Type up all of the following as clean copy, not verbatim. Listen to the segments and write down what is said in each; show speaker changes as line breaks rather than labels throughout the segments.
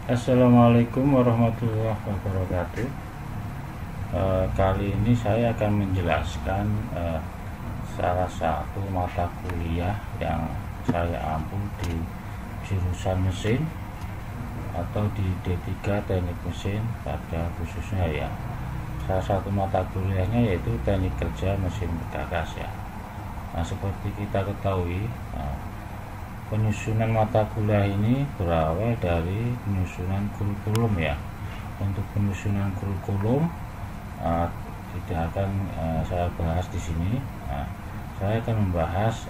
Assalamualaikum warahmatullahi wabarakatuh. Kali ini saya akan menjelaskan salah satu mata kuliah yang saya ambil di jurusan mesin atau di D3 Teknik Mesin pada khususnya ya. Salah satu mata kuliahnya yaitu Teknik Kerja Mesin Perkakas ya. Nah, seperti kita ketahui, penyusunan mata kuliah ini berawal dari penyusunan kurikulum ya. Untuk penyusunan kurikulum tidak akan saya bahas di sini. Saya akan membahas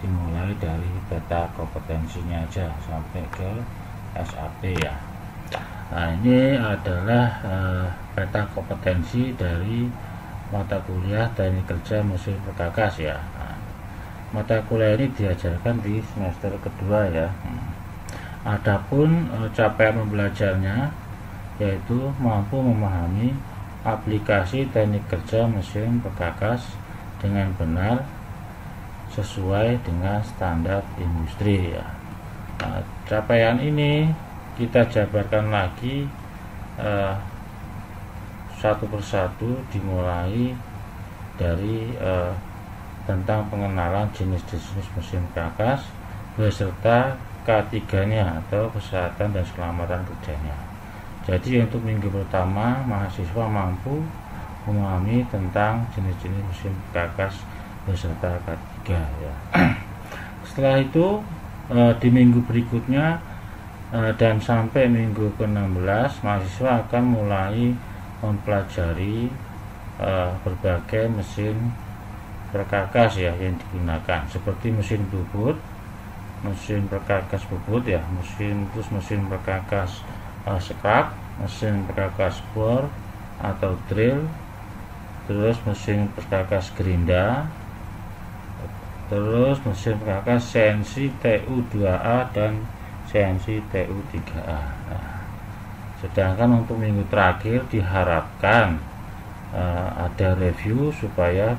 dimulai dari peta kompetensinya aja sampai ke SAP ya. Nah, ini adalah peta kompetensi dari mata kuliah Teknik Kerja Mesin Perkakas ya. Mata kuliah ini diajarkan di semester kedua ya. Adapun capaian pembelajarnya yaitu mampu memahami aplikasi teknik kerja mesin perkakas dengan benar sesuai dengan standar industri ya. Nah, capaian ini kita jabarkan lagi satu persatu, dimulai dari tentang pengenalan jenis-jenis mesin perkakas beserta K3-nya atau kesehatan dan keselamatan kerjanya. Jadi untuk minggu pertama mahasiswa mampu memahami tentang jenis-jenis mesin perkakas beserta K3 ya. Setelah itu di minggu berikutnya dan sampai minggu ke-16 mahasiswa akan mulai mempelajari berbagai mesin perkakas ya yang digunakan, seperti mesin bubut, mesin perkakas bubut ya, mesin perkakas skrak, mesin perkakas bor atau drill, terus mesin perkakas gerinda, terus mesin perkakas CNC TU2A dan CNC TU3A. Sedangkan untuk minggu terakhir diharapkan ada review supaya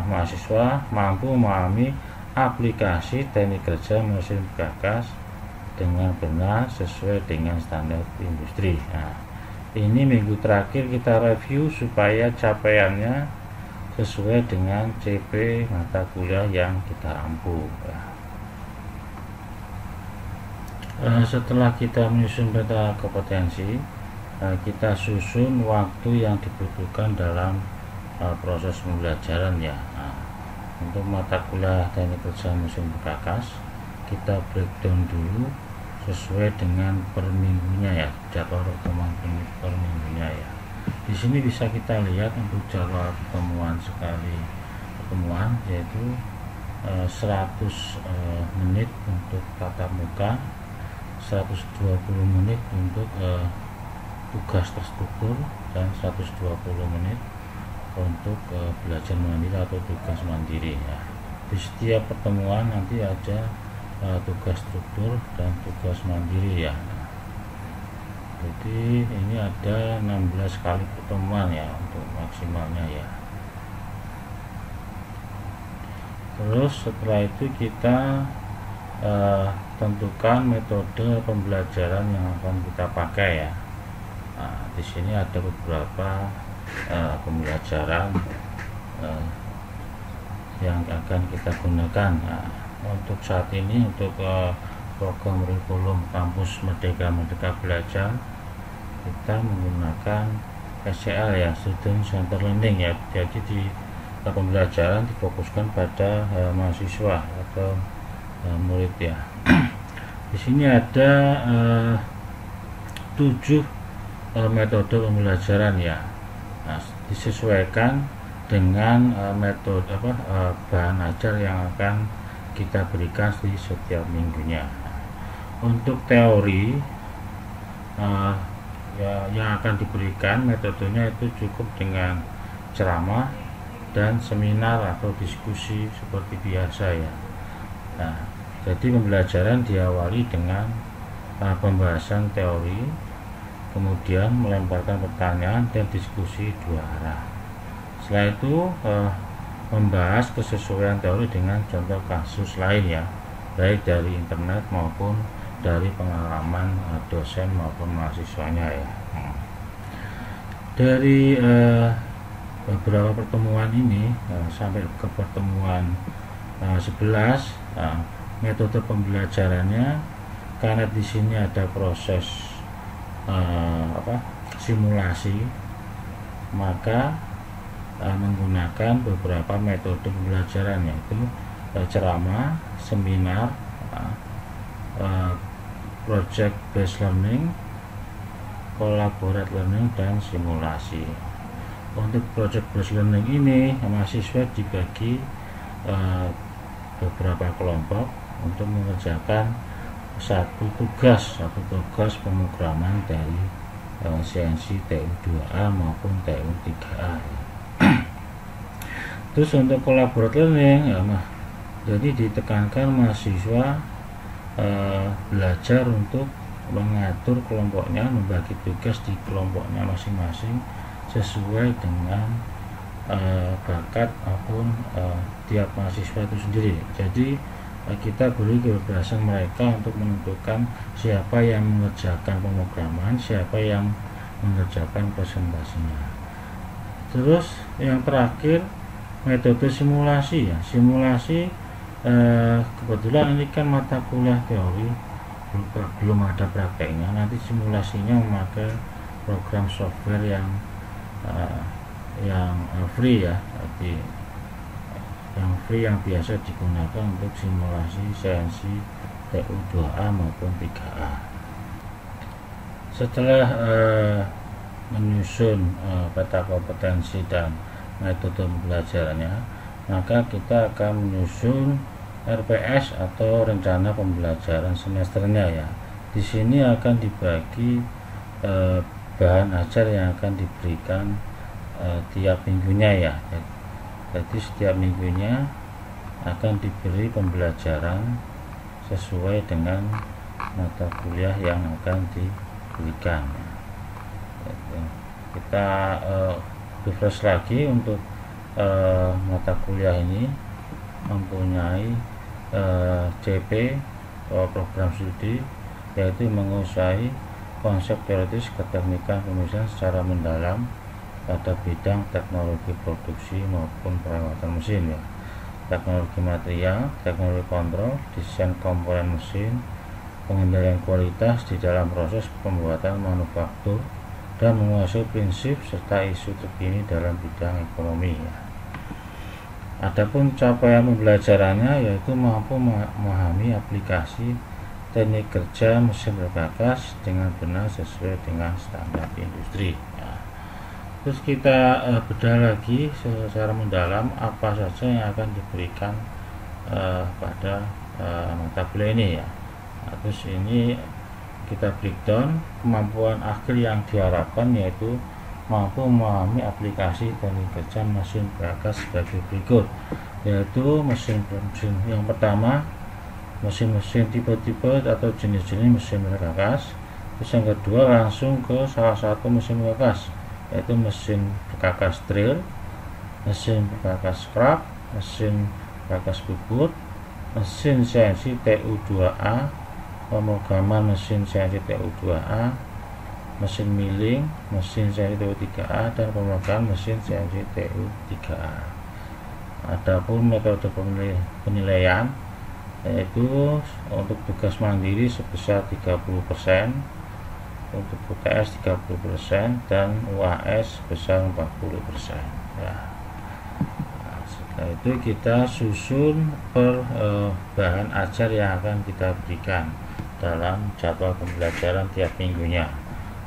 mahasiswa mampu memahami aplikasi teknik kerja mesin perkakas dengan benar sesuai dengan standar industri. Nah, ini minggu terakhir kita review supaya capaiannya sesuai dengan CP mata kuliah yang kita ampuh ya. Setelah kita menyusun peta kompetensi, kita susun waktu yang dibutuhkan dalam proses pembelajaran ya. Untuk mata kuliah teknik kerja mesin perkakas kita breakdown dulu sesuai dengan per minggunya ya, jadwal pertemuan per minggunya ya. Di sini bisa kita lihat untuk jadwal pertemuan sekali pertemuan yaitu 100 menit untuk tatap muka, 120 menit untuk tugas terstruktur, dan 120 menit untuk belajar mandiri atau tugas mandiri ya. Di setiap pertemuan nanti ada tugas struktur dan tugas mandiri ya. Jadi ini ada 16 kali pertemuan ya untuk maksimalnya ya. Terus setelah itu kita tentukan metode pembelajaran yang akan kita pakai ya. Nah, di sini ada beberapa pembelajaran yang akan kita gunakan. Nah, untuk saat ini untuk program kurikulum kampus Merdeka Belajar kita menggunakan SCL ya, Student Center Learning ya. Jadi di pembelajaran difokuskan pada mahasiswa atau murid ya. Di sini ada 7 metode pembelajaran ya. Nah, disesuaikan dengan metode bahan ajar yang akan kita berikan di setiap minggunya. Untuk teori yang akan diberikan metodenya itu cukup dengan ceramah dan seminar atau diskusi seperti biasa ya. Nah, jadi pembelajaran diawali dengan pembahasan teori, kemudian melemparkan pertanyaan dan diskusi 2 arah. Setelah itu membahas kesesuaian teori dengan contoh kasus lain ya, baik dari internet maupun dari pengalaman dosen maupun mahasiswanya ya. Dari beberapa pertemuan ini sampai ke pertemuan 11, metode pembelajarannya, karena di sini ada proses simulasi, maka menggunakan beberapa metode pembelajaran, yaitu ceramah, seminar, project based learning, collaborate learning, dan simulasi. Untuk project based learning ini, mahasiswa dibagi beberapa kelompok untuk mengerjakan satu tugas pemrograman dari CNC TU2A maupun TU3A. Terus untuk collaborate learning jadi ditekankan mahasiswa belajar untuk mengatur kelompoknya, membagi tugas di kelompoknya masing-masing sesuai dengan bakat maupun tiap mahasiswa itu sendiri. Jadi kita beri kebebasan mereka untuk menentukan siapa yang mengerjakan pemrograman, siapa yang mengerjakan presentasinya. Terus yang terakhir, metode simulasi ya. Simulasi kebetulan ini kan mata kuliah teori, belum ada prakteknya. Nanti simulasinya memakai program software yang free ya. Jadi yang free yang biasa digunakan untuk simulasi CNC TU2A maupun 3A. Setelah menyusun peta kompetensi dan metode pembelajarannya, maka kita akan menyusun RPS atau rencana pembelajaran semesternya ya. Di sini akan dibagi bahan ajar yang akan diberikan tiap minggunya ya. Jadi setiap minggunya akan diberi pembelajaran sesuai dengan mata kuliah yang akan diberikan. Kita refresh lagi untuk mata kuliah ini mempunyai CP program studi, yaitu menguasai konsep teoritis keteknikan pemisahan secara mendalam pada bidang teknologi produksi maupun perawatan mesin ya, teknologi material, teknologi kontrol, desain komponen mesin, pengendalian kualitas di dalam proses pembuatan manufaktur, dan menguasai prinsip serta isu terkini dalam bidang ekonomi ya. Adapun capaian pembelajarannya yaitu mampu memahami aplikasi teknik kerja mesin berbagas dengan benar sesuai dengan standar industri ya. Terus kita bedah lagi secara mendalam apa saja yang akan diberikan pada mata kuliah ini ya. Terus ini kita breakdown kemampuan akhir yang diharapkan, yaitu mampu memahami aplikasi teknik kerja mesin berbagas sebagai berikut, yaitu mesin yang pertama, mesin-mesin tipe-tipe atau jenis-jenis mesin berbagas. Terus yang kedua langsung ke salah satu mesin berbagas, yaitu mesin berbagas drill, mesin berbagas scrap, mesin berbagas bubut, mesin CNC TU2A, pemrograman mesin CNC TU2A, mesin milling, mesin CNC TU3A, dan pemrograman mesin CNC TU3A. Adapun metode penilaian yaitu untuk tugas mandiri sebesar 30%, untuk UTS 30%, dan UAS sebesar 40% ya. Setelah itu kita susun per bahan ajar yang akan kita berikan dalam jadwal pembelajaran tiap minggunya.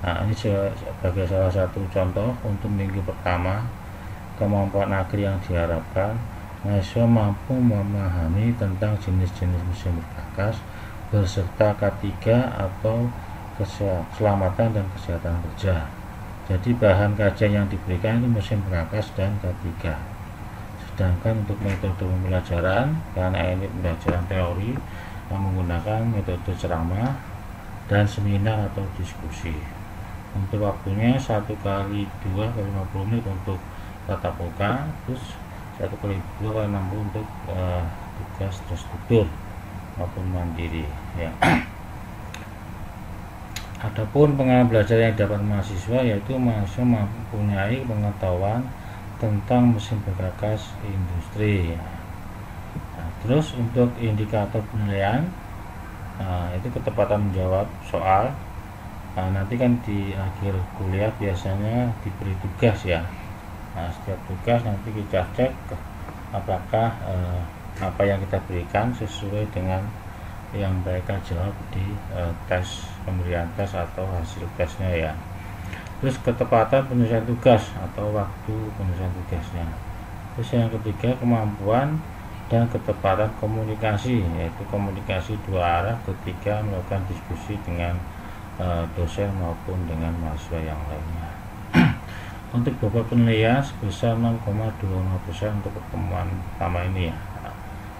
Nah, ini sebagai salah satu contoh untuk minggu pertama, kemampuan akhir yang diharapkan, mahasiswa mampu memahami tentang jenis-jenis mesin berbagas beserta K3 atau keselamatan dan kesehatan kerja. Jadi bahan kajian yang diberikan itu mesin berbagas dan K3. Sedangkan untuk metode pembelajaran, karena ini pembelajaran teori yang menggunakan metode ceramah dan seminar atau diskusi. Untuk waktunya 1 kali 2 kali 50 menit untuk tatap muka, terus 1 kali 2 kali 60 untuk tugas terstruktur maupun mandiri ya. Adapun pengalaman belajar yang dapat mahasiswa yaitu mahasiswa mempunyai pengetahuan tentang mesin bergegas industri. Nah, terus untuk indikator penilaian, itu ketepatan menjawab soal. Nanti kan di akhir kuliah biasanya diberi tugas ya. Setiap tugas nanti kita cek apakah apa yang kita berikan sesuai dengan yang mereka jawab di tes pemberian tes atau hasil tesnya ya. Terus ketepatan penyelesaian tugas atau waktu penyelesaian tugasnya. Terus yang ketiga kemampuan dan ketepatan komunikasi, yaitu komunikasi dua arah ketika melakukan diskusi dengan dosen maupun dengan mahasiswa yang lainnya. Untuk bobot penilaian sebesar 0,25% untuk pertemuan pertama ini ya.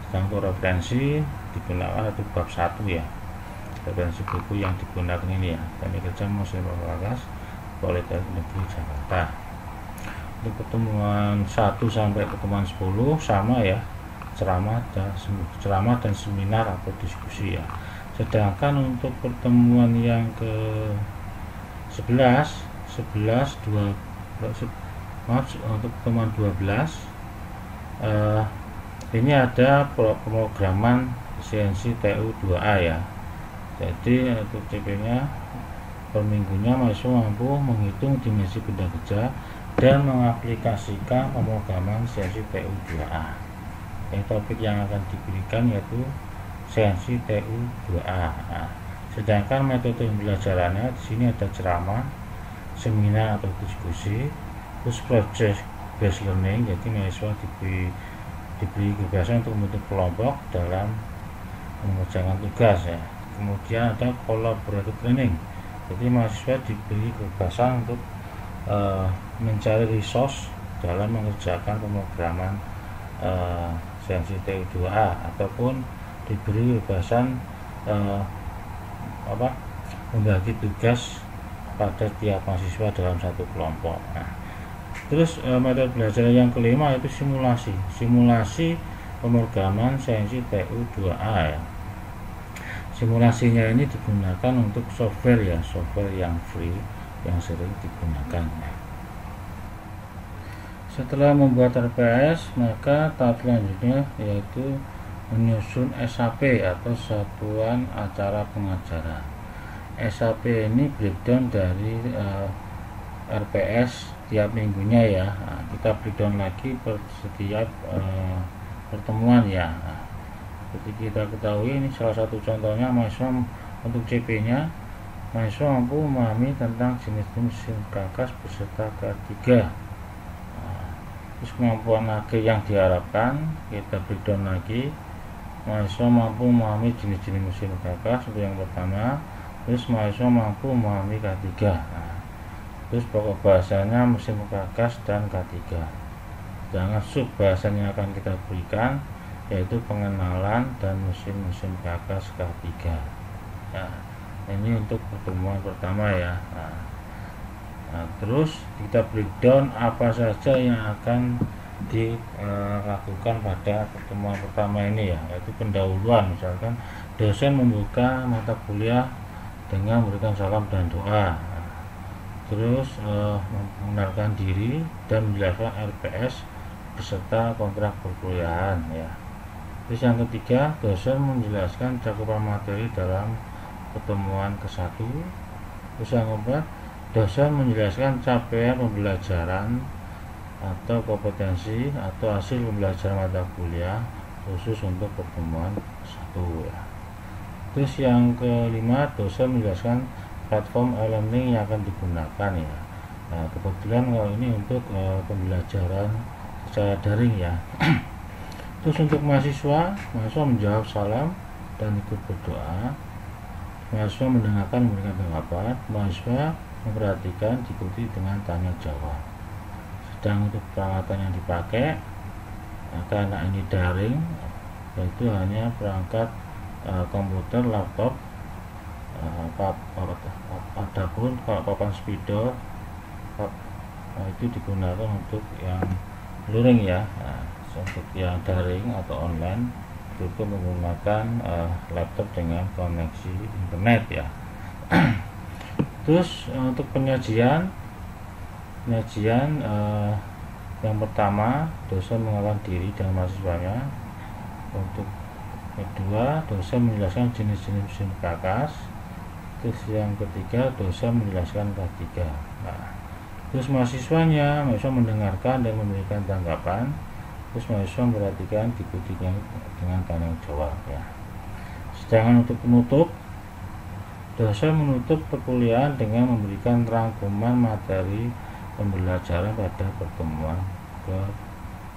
Sedang untuk referensi digunakan itu bab 1 ya, referensi buku yang digunakan ini ya, Teknik Kerja Mesin Bergegas Politeknik Negeri Jakarta. Untuk pertemuan 1 sampai pertemuan 10 sama ya, ceramah dan seminar atau diskusi ya. Sedangkan untuk pertemuan yang ke 11 untuk pertemuan 12 ini ada pemrograman CNC TU2A ya. Jadi untuk CP nya per minggunya mahasiswa mampu menghitung dimensi benda kerja dan mengaplikasikan pemrograman CNC TU2A. Topik yang akan diberikan yaitu CNC TU2A. Sedangkan metode pembelajarannya di sini ada ceramah, seminar atau diskusi, terus project based learning, jadi mahasiswa diberi kebebasan untuk membentuk kelompok dalam mengerjakan tugas ya. Kemudian ada collaborative training, jadi mahasiswa diberi kebebasan untuk mencari resource dalam mengerjakan pemrograman CNC TU2A ataupun diberi kebebasan membagi tugas pada tiap mahasiswa dalam satu kelompok. Terus metode belajar yang kelima itu simulasi pemrograman CNC TU2A ya. Simulasinya ini digunakan untuk software ya, software yang free yang sering digunakan. Setelah membuat RPS, maka tahap selanjutnya yaitu menyusun SAP atau Satuan Acara Pengajaran. SAP ini breakdown dari RPS tiap minggunya ya. Kita breakdown lagi per setiap pertemuan ya. Seperti kita ketahui ini salah satu contohnya mahasiswa untuk CP nya mahasiswa mampu memahami tentang jenis-jenis mesin bergegas beserta K3. Terus kemampuan lagi yang diharapkan kita breakdown lagi, mahasiswa mampu memahami jenis-jenis mesin bergegas untuk yang pertama. Terus mahasiswa mampu memahami K3. Terus pokok bahasanya mesin bergegas dan K3. Sedangkan sub bahasanya akan kita berikan yaitu pengenalan dan mesin-mesin bergegas K3. Ini untuk pertemuan pertama ya. Terus kita breakdown apa saja yang akan dilakukan pada pertemuan pertama ini ya, yaitu pendahuluan. Misalkan dosen membuka mata kuliah dengan memberikan salam dan doa, terus mengenalkan diri dan menjelaskan RPS beserta kontrak perkuliahan ya. Terus yang ketiga, dosen menjelaskan cakupan materi dalam pertemuan ke-1. Terus yang keempat, dosen menjelaskan capaian pembelajaran atau kompetensi atau hasil pembelajaran mata kuliah khusus untuk pertemuan 1 ya. Terus yang kelima, dosen menjelaskan platform e-learning yang akan digunakan ya. Kebetulan kalau ini untuk pembelajaran secara daring ya. Terus untuk mahasiswa menjawab salam dan ikut berdoa. Mahasiswa mendengarkan memberikan tanggapan. Mahasiswa memperhatikan diikuti dengan tanya jawab. Sedang untuk peralatan yang dipakai karena ini daring, yaitu hanya perangkat komputer, laptop, adapun kalau papan spidol itu digunakan untuk yang luring ya. Untuk yang daring atau online itu menggunakan laptop dengan koneksi internet ya. Terus untuk penyajian yang pertama, dosen mengenalkan diri dan mahasiswanya. Untuk kedua, dosen menjelaskan jenis-jenis mesin perkakas. Terus yang ketiga, dosen menjelaskan K3. Nah, terus mahasiswa mendengarkan dan memberikan tanggapan. Terus mahasiswa memperhatikan, diikuti dengan tanya jawab ya. Sedangkan untuk penutup, dosen menutup perkuliahan dengan memberikan rangkuman materi pembelajaran pada pertemuan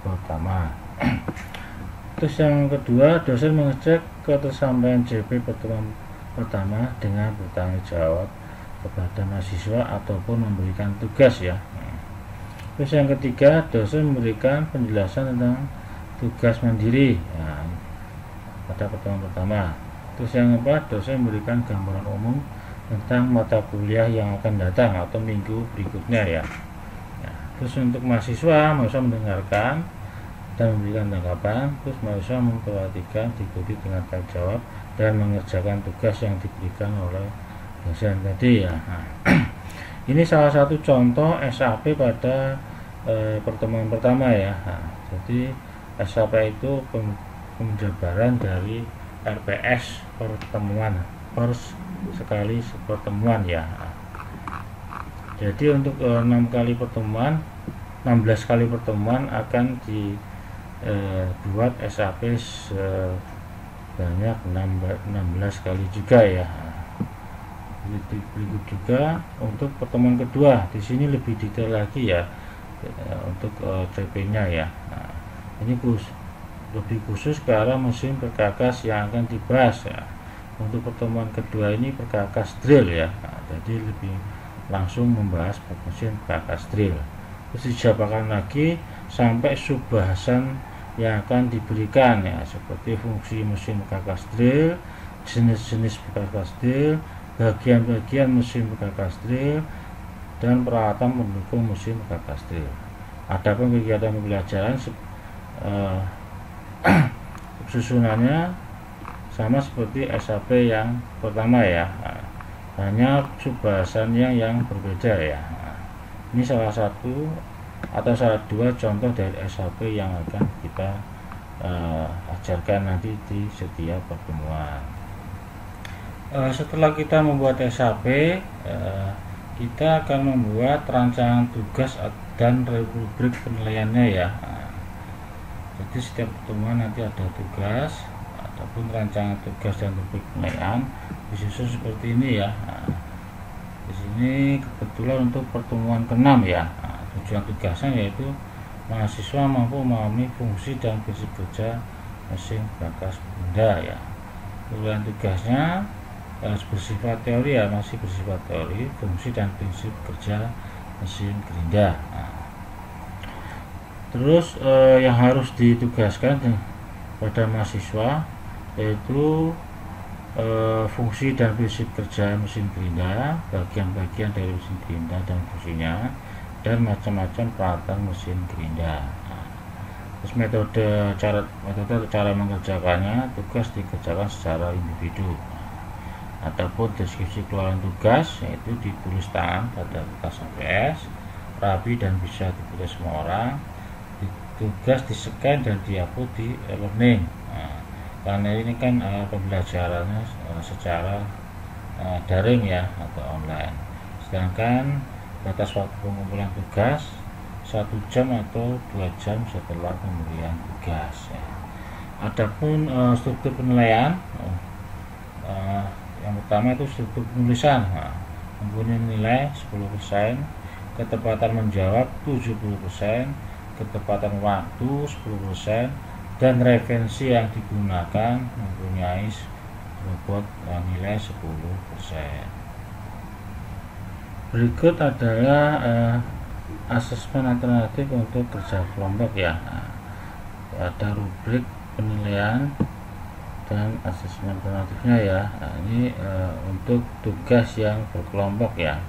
pertama. Terus yang kedua, dosen mengecek ketersampaian JP pertemuan pertama dengan bertanya jawab kepada mahasiswa ataupun memberikan tugas ya. Terus yang ketiga, dosen memberikan penjelasan tentang tugas mandiri ya, pada pertemuan pertama. Terus yang keempat, dosen memberikan gambaran umum tentang mata kuliah yang akan datang atau minggu berikutnya ya. Terus untuk mahasiswa mendengarkan dan memberikan tanggapan. Terus mahasiswa memperhatikan, diikuti dengan tanya jawab dan mengerjakan tugas yang diberikan oleh dosen tadi ya. Ini salah satu contoh SAP pada pertemuan pertama ya. Jadi SAP itu penjabaran dari RPS pertemuan per sekali pertemuan ya. Jadi untuk 16 kali pertemuan akan dibuat SAP sebanyak 16 kali juga ya. Berikut juga untuk pertemuan kedua, di sini lebih detail lagi ya untuk CP-nya ya. Nah, ini lebih khusus ke arah mesin perkakas yang akan dibahas ya. Untuk pertemuan kedua ini perkakas drill ya. Nah, jadi lebih langsung membahas mesin perkakas drill. Terus dijabarkan lagi sampai subbahasan yang akan diberikan ya, seperti fungsi mesin perkakas drill, jenis-jenis perkakas drill, bagian-bagian mesin perkakas drill, dan peralatan pendukung mesin perkakas drill. Adapun kegiatan pembelajaran susunannya sama seperti SAP yang pertama ya, hanya subbahasannya yang berbeda ya. Ini salah satu atau salah dua contoh dari SAP yang akan kita ajarkan nanti di setiap pertemuan. Setelah kita membuat SAP, kita akan membuat rancangan tugas dan rubrik penilaiannya ya. Jadi setiap pertemuan nanti ada tugas ataupun rancangan tugas dan rubrik penilaian disusun seperti ini ya. Di sini kebetulan untuk pertemuan ke-6 ya. Tujuan tugasnya yaitu mahasiswa mampu memahami fungsi dan prinsip kerja mesin perkakas benda ya. Tujuan tugasnya bersifat teori ya, masih bersifat teori, fungsi dan prinsip kerja mesin gerinda. Terus yang harus ditugaskan pada mahasiswa yaitu fungsi dan prinsip kerja mesin gerinda, bagian-bagian dari mesin gerinda dan fungsinya, dan macam-macam peralatan mesin gerinda. Terus metode cara mengerjakannya, tugas dikerjakan secara individu ataupun deskripsi keluaran tugas yaitu ditulis tangan pada kertas APS, rapi dan bisa ditulis semua orang. Tugas di-scan dan di-upload di e-learning. Karena ini kan pembelajarannya secara daring ya atau online. Sedangkan batas waktu pengumpulan tugas 1 jam atau 2 jam setelah pemberian tugas ya. Adapun struktur penilaian, yang pertama itu struktur penulisan, mempunyai nilai 10%, ketepatan menjawab 70%, ketepatan waktu 10%, dan referensi yang digunakan mempunyai bobot nilai 10%. Berikut adalah asesmen alternatif untuk kerja kelompok ya. Ada rubrik penilaian dan asesmen alternatifnya ya. Ini untuk tugas yang berkelompok ya.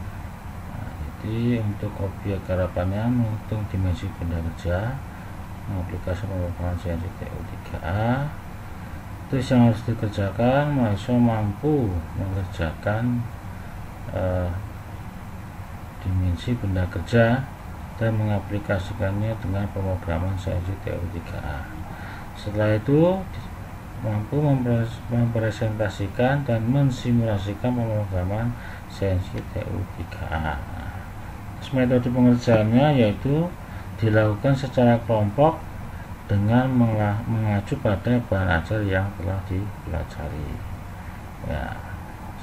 Jadi untuk objek harapannya menghitung dimensi benda kerja, aplikasi pemrograman CNC TO3A. Terus yang harus dikerjakan, mahasiswa mampu mengerjakan dimensi benda kerja dan mengaplikasikannya dengan pemrograman CNC TU3A. Setelah itu mampu mempresentasikan dan mensimulasikan pemrograman CNC TU3A. Metode pengerjaannya yaitu dilakukan secara kelompok dengan mengacu pada bahan ajar yang telah dipelajari. Ya,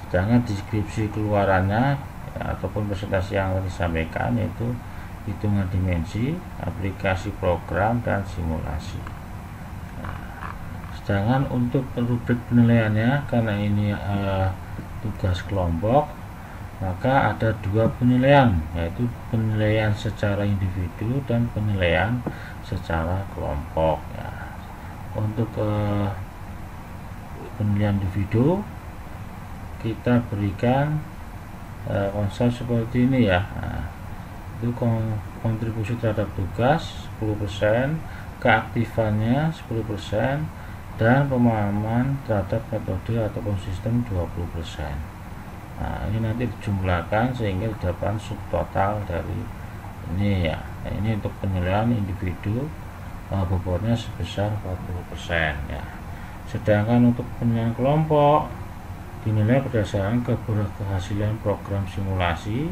sedangkan deskripsi keluarannya ya, ataupun presentasi yang disampaikan yaitu hitungan dimensi, aplikasi program, dan simulasi. Nah, sedangkan untuk rubrik penilaiannya, karena ini tugas kelompok, maka ada dua penilaian, yaitu penilaian secara individu dan penilaian secara kelompok. Ya. Untuk penilaian individu kita berikan konsep seperti ini ya. Nah, itu kontribusi terhadap tugas 10%, keaktifannya 10%, dan pemahaman terhadap metode ataupun sistem 20%. Nah, ini nanti dijumlahkan sehingga didapatkan subtotal dari ini ya. Nah, ini untuk penilaian individu bobotnya sebesar 40% ya. Sedangkan untuk penilaian kelompok dinilai berdasarkan keberhasilan program simulasi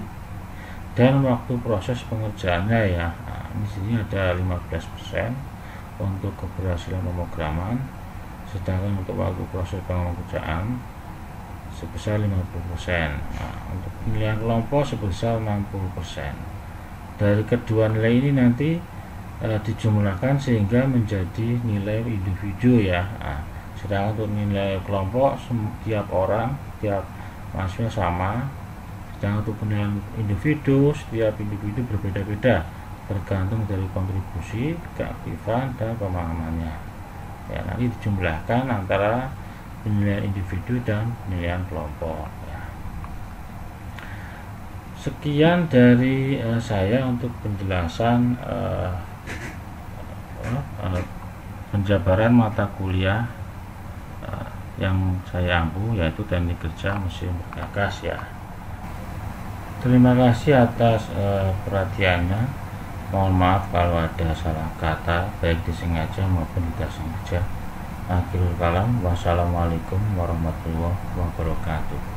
dan waktu proses pengerjaannya ya. Nah, di sini ada 15% untuk keberhasilan pemrograman, sedangkan untuk waktu proses pengerjaan sebesar 50%. Nah, untuk penilaian kelompok sebesar 60%. Dari kedua nilai ini nanti dijumlahkan sehingga menjadi nilai individu ya. Nah, sedangkan untuk nilai kelompok setiap orang, tiap mahasiswa sama. Sedangkan untuk penilaian individu, setiap individu berbeda-beda tergantung dari kontribusi, keaktifan, dan pemahamannya. Ya, nanti dijumlahkan antara penilaian individu dan penilaian kelompok ya. Sekian dari saya untuk penjelasan penjabaran mata kuliah yang saya ampu, yaitu teknik kerja mesin bergegas ya. Terima kasih atas perhatiannya. Mohon maaf kalau ada salah kata, baik disengaja maupun tidak sengaja. Akhirul kalam, wassalamualaikum warahmatullahi wabarakatuh.